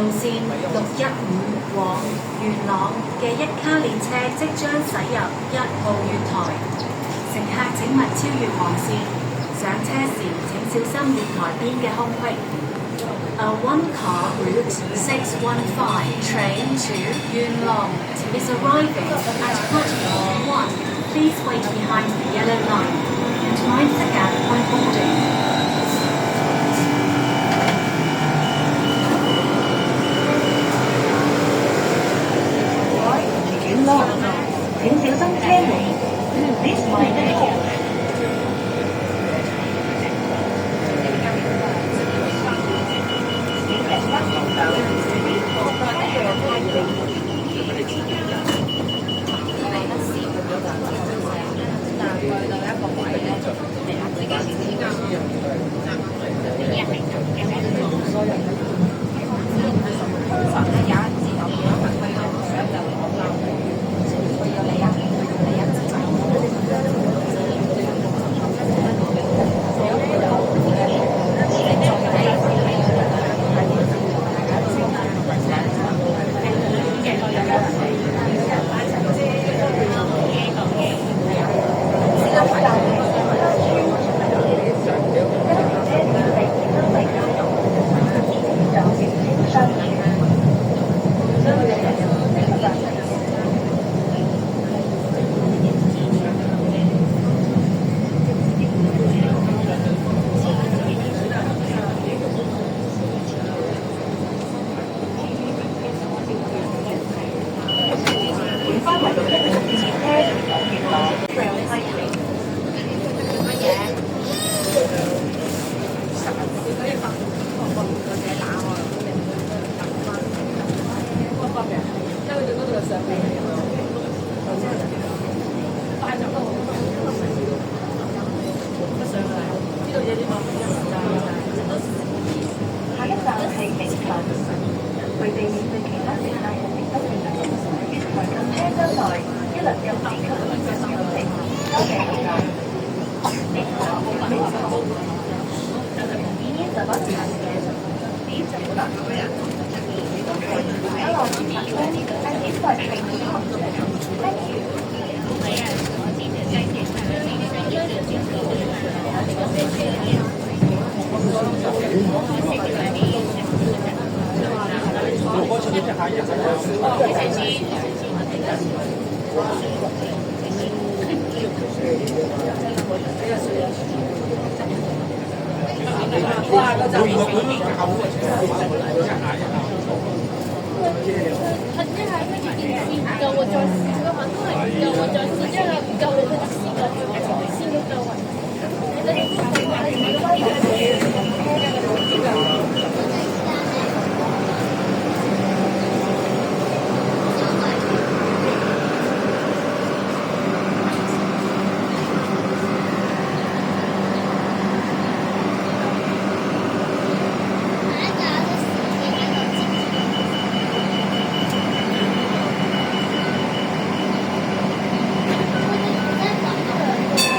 路線615往元朗嘅一卡列車即將駛入1號月台，乘客請勿超越黃線。上車時請小心月台邊嘅空隙。A one-car route 615 train to Yuen Long is arriving at platform 1. Please wait behind the yellow line and mind the gap when boarding.請小心車尾。This way next. 下一站係明潭，為避免對其他乘客造成不便，月台及車廂內一律禁止吸煙嘅酒精，多謝留意。The bus passengers, please take back. Allow the passengers and in-flight train to come. Thank you.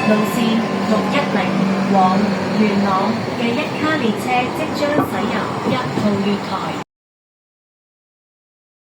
路線610往元朗嘅一卡列車即將駛入1號月台。